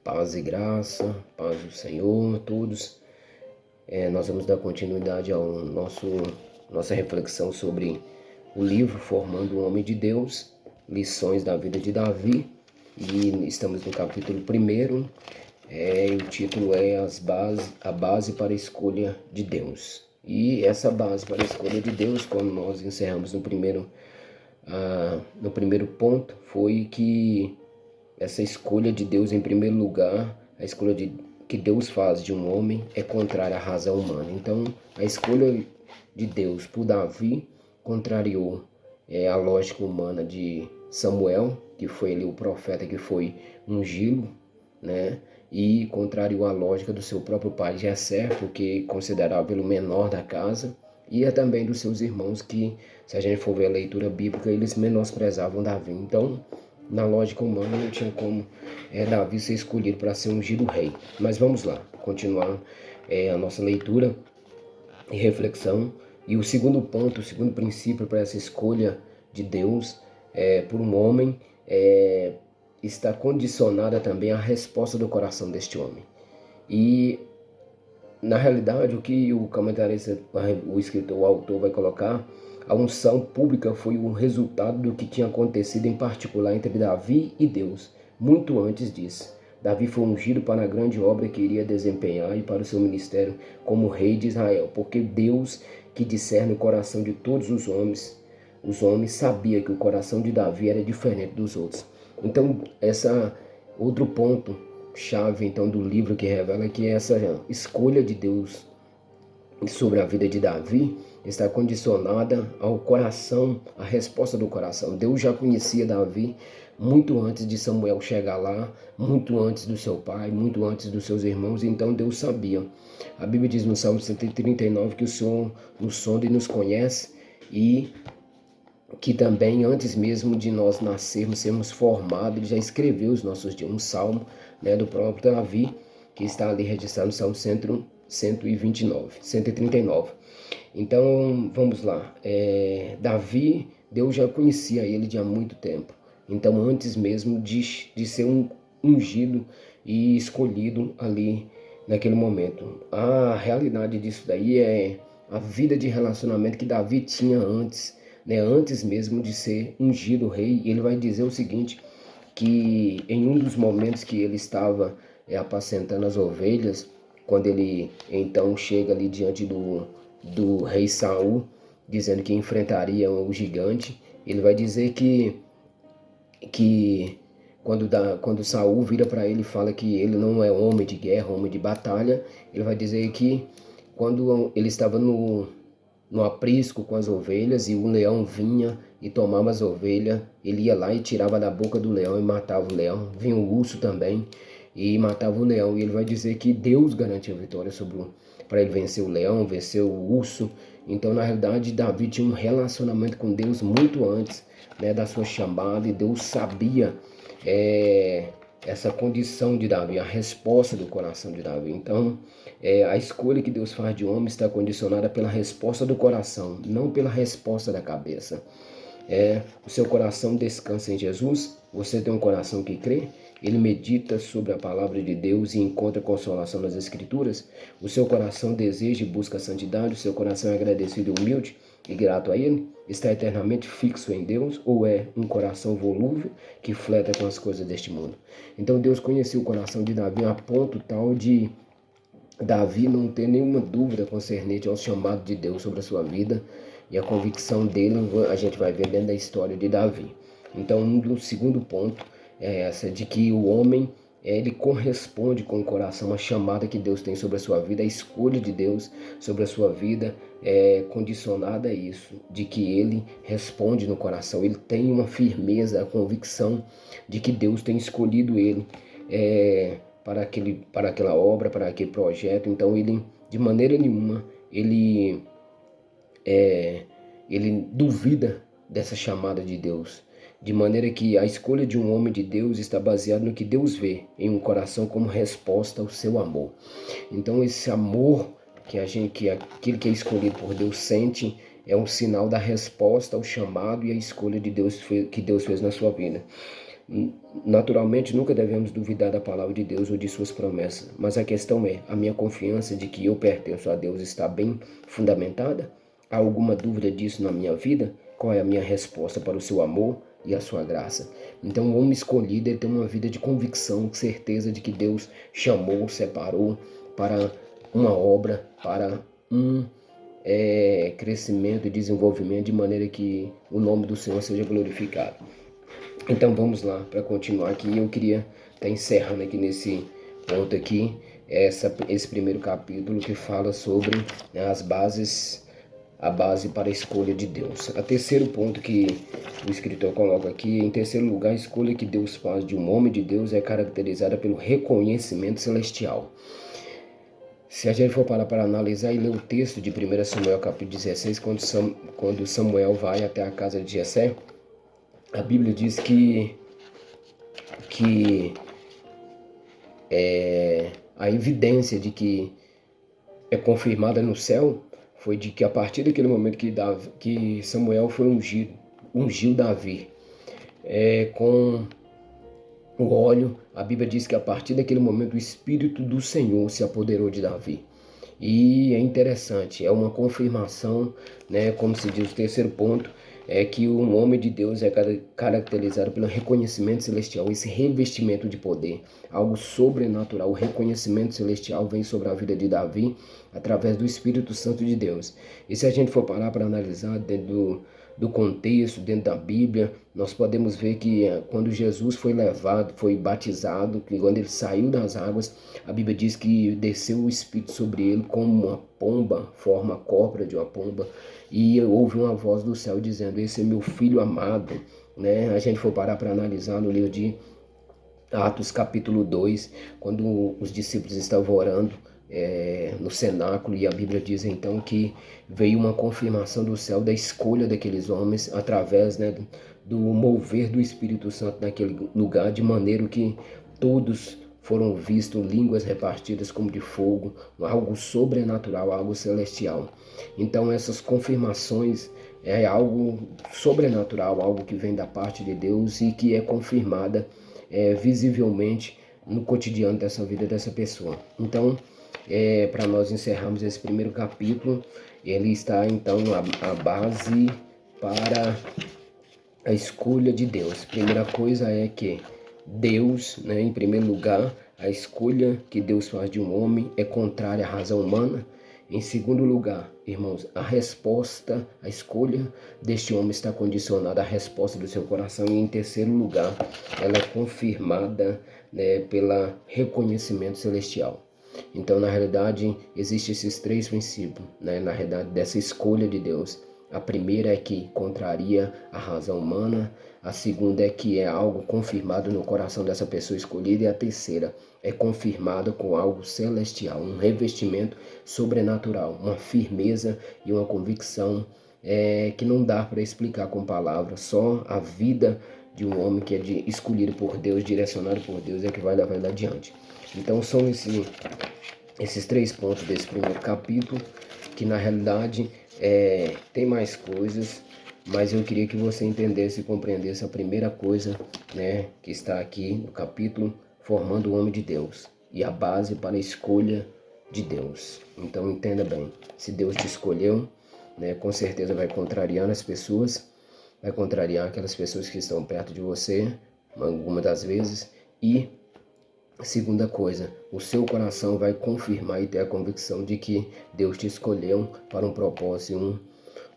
Paz e graça, paz do Senhor a todos. Nós vamos dar continuidade ao nossa reflexão sobre o livro Formando o Homem de Deus, lições da vida de Davi. E estamos no capítulo 1, e o título é a base para a escolha de Deus. E essa base para a escolha de Deus, quando nós encerramos no primeiro ponto, foi que essa escolha de Deus em primeiro lugar, a escolha que Deus faz de um homem é contrária à razão humana. Então, a escolha de Deus por Davi contrariou a lógica humana de Samuel, que foi ali o profeta que foi ungido, né? E contrariou a lógica do seu próprio pai Jessé, porque considerava ele o menor da casa, e também dos seus irmãos, que, se a gente for ver a leitura bíblica, eles menosprezavam Davi. Então, na lógica humana, não tinha como Davi ser escolhido para ser ungido rei. Mas vamos lá, continuar a nossa leitura e reflexão. E o segundo ponto, o segundo princípio para essa escolha de Deus por um homem está condicionada também à resposta do coração deste homem. E, na realidade, o que o comentarista, o escritor, o autor vai colocar, a unção pública foi o resultado do que tinha acontecido em particular entre Davi e Deus, muito antes disso. Davi foi ungido para a grande obra que iria desempenhar e para o seu ministério como rei de Israel, porque Deus, que discerne o coração de todos os homens, sabia que o coração de Davi era diferente dos outros. Então, outro ponto chave então do livro que revela que essa escolha de Deus sobre a vida de Davi está condicionada ao coração, à resposta do coração. Deus já conhecia Davi muito antes de Samuel chegar lá, muito antes do seu pai, muito antes dos seus irmãos, então Deus sabia. A Bíblia diz no Salmo 139 que o Senhor nos sonda e nos conhece, e que também antes mesmo de nós nascermos, sermos formados, ele já escreveu os nossos dias. Um salmo, do próprio Davi, que está ali registrado no Salmo 139. Então, vamos lá. Davi, Deus já conhecia ele de há muito tempo. Então, antes mesmo de ser ungido e escolhido ali naquele momento. A realidade disso daí é a vida de relacionamento que Davi tinha antes, antes mesmo de ser ungido rei. E ele vai dizer o seguinte, que em um dos momentos que ele estava apacentando as ovelhas, quando ele então chega ali diante do rei Saul, dizendo que enfrentaria o gigante, ele vai dizer que quando Saul vira para ele e fala que ele não é homem de guerra, homem de batalha, ele vai dizer que quando ele estava no aprisco com as ovelhas e o leão vinha e tomava as ovelhas, ele ia lá e tirava da boca do leão e matava o leão. Vinha o urso também e matava o leão. E ele vai dizer que Deus garantiu a vitória para ele vencer o leão, vencer o urso. Então, na realidade, Davi tinha um relacionamento com Deus muito antes da sua chamada, e Deus sabia essa condição de Davi, a resposta do coração de Davi. Então, a escolha que Deus faz de homem está condicionada pela resposta do coração, não pela resposta da cabeça. O seu coração descansa em Jesus, você tem um coração que crê, ele medita sobre a palavra de Deus e encontra consolação nas Escrituras. O seu coração deseja e busca a santidade, o seu coração é agradecido e humilde e grato a Ele, está eternamente fixo em Deus, ou é um coração volúvel que fleta com as coisas deste mundo. Então Deus conheceu o coração de Davi a ponto tal de Davi não ter nenhuma dúvida concernente ao chamado de Deus sobre a sua vida, e a convicção dele a gente vai ver dentro da história de Davi. Então, o segundo ponto é essa, de que o homem ele corresponde com o coração à chamada que Deus tem sobre a sua vida, a escolha de Deus sobre a sua vida é condicionada a isso, de que ele responde no coração, ele tem uma firmeza, a convicção de que Deus tem escolhido ele para aquela obra, para aquele projeto. Então ele, de maneira nenhuma, ele duvida dessa chamada de Deus, de maneira que a escolha de um homem de Deus está baseada no que Deus vê em um coração como resposta ao seu amor. Então esse amor que aquele que é escolhido por Deus sente um sinal da resposta ao chamado e à escolha de Deus que Deus fez na sua vida. Naturalmente, nunca devemos duvidar da palavra de Deus ou de suas promessas, mas a questão é, a minha confiança de que eu pertenço a Deus está bem fundamentada? Há alguma dúvida disso na minha vida? Qual é a minha resposta para o seu amor e a sua graça? Então, o homem escolhido, ele tem uma vida de convicção, certeza de que Deus chamou, separou para uma obra, para um crescimento e desenvolvimento, de maneira que o nome do Senhor seja glorificado. Então vamos lá, para continuar aqui, eu queria estar encerrando aqui nesse ponto aqui, esse primeiro capítulo que fala sobre, né, a base para a escolha de Deus. O terceiro ponto que o escritor coloca aqui, em terceiro lugar, a escolha que Deus faz de um homem de Deus é caracterizada pelo reconhecimento celestial. Se a gente for parar para analisar e ler o texto de 1 Samuel capítulo 16, quando Samuel vai até a casa de Jessé, a Bíblia diz que a evidência de que é confirmada no céu foi de que a partir daquele momento que Samuel foi ungiu Davi com o óleo, a Bíblia diz que a partir daquele momento o Espírito do Senhor se apoderou de Davi. E é interessante, é uma confirmação, né, como se diz o terceiro ponto, é que um homem de Deus é caracterizado pelo reconhecimento celestial, esse revestimento de poder, algo sobrenatural. O reconhecimento celestial vem sobre a vida de Davi através do Espírito Santo de Deus. E se a gente for parar para analisar dentro do contexto, dentro da Bíblia, nós podemos ver que quando Jesus foi levado, foi batizado, que quando ele saiu das águas, a Bíblia diz que desceu o Espírito sobre ele como uma pomba, forma cópia de uma pomba, e houve uma voz do céu dizendo: esse é meu filho amado. Né? A gente for parar para analisar no livro de Atos capítulo 2, quando os discípulos estavam orando no cenáculo, e a Bíblia diz então que veio uma confirmação do céu da escolha daqueles homens através, né, do mover do Espírito Santo naquele lugar, de maneira que todos foram vistos línguas repartidas como de fogo, algo sobrenatural, algo celestial. Então essas confirmações é algo sobrenatural, algo que vem da parte de Deus e que é confirmada visivelmente no cotidiano dessa vida dessa pessoa. Então, para nós encerrarmos esse primeiro capítulo, ele está então a base para a escolha de Deus. Primeira coisa é que Deus, né, em primeiro lugar, a escolha que Deus faz de um homem é contrária à razão humana. Em segundo lugar, irmãos, a resposta, a escolha deste homem está condicionada à resposta do seu coração. E em terceiro lugar, ela é confirmada, né, pelo reconhecimento celestial. Então, na realidade, existem esses três princípios, né, na realidade, dessa escolha de Deus. A primeira é que contraria a razão humana, a segunda é que é algo confirmado no coração dessa pessoa escolhida, e a terceira é confirmado com algo celestial, um revestimento sobrenatural, uma firmeza e uma convicção que não dá para explicar com palavras. Só a vida de um homem que é escolhido por Deus, direcionado por Deus, é que vai levar ele adiante. Então são esses três pontos desse primeiro capítulo, que na realidade tem mais coisas, mas eu queria que você entendesse e compreendesse a primeira coisa, né, que está aqui no capítulo, formando o homem de Deus e a base para a escolha de Deus. Então entenda bem, se Deus te escolheu, né, com certeza vai contrariar as pessoas, vai contrariar aquelas pessoas que estão perto de você, algumas das vezes, e segunda coisa, o seu coração vai confirmar e ter a convicção de que Deus te escolheu para um propósito, um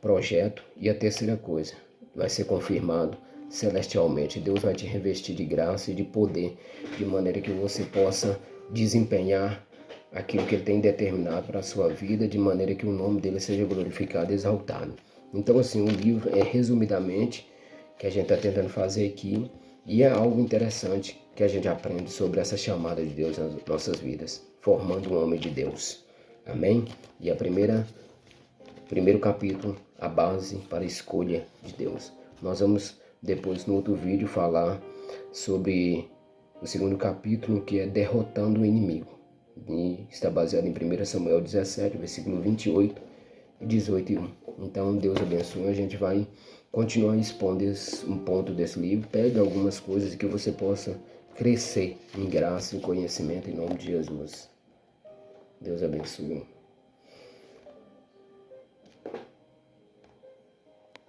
projeto. E a terceira coisa, vai ser confirmado celestialmente. Deus vai te revestir de graça e de poder, de maneira que você possa desempenhar aquilo que Ele tem determinado para a sua vida, de maneira que o nome dEle seja glorificado e exaltado. Então, assim, o livro é resumidamente que a gente está tentando fazer aqui, e é algo interessante que a gente aprende sobre essa chamada de Deus nas nossas vidas, formando um homem de Deus. Amém? E primeiro capítulo, a base para a escolha de Deus. Nós vamos depois, no outro vídeo, falar sobre o segundo capítulo, que é derrotando o inimigo. E está baseado em 1 Samuel 17, versículo 28 e 18 e 1. Então, Deus abençoe. A gente vai continuar expondo um ponto desse livro. Pegue algumas coisas que você possa crescer em graça e conhecimento em nome de Jesus. Deus abençoe.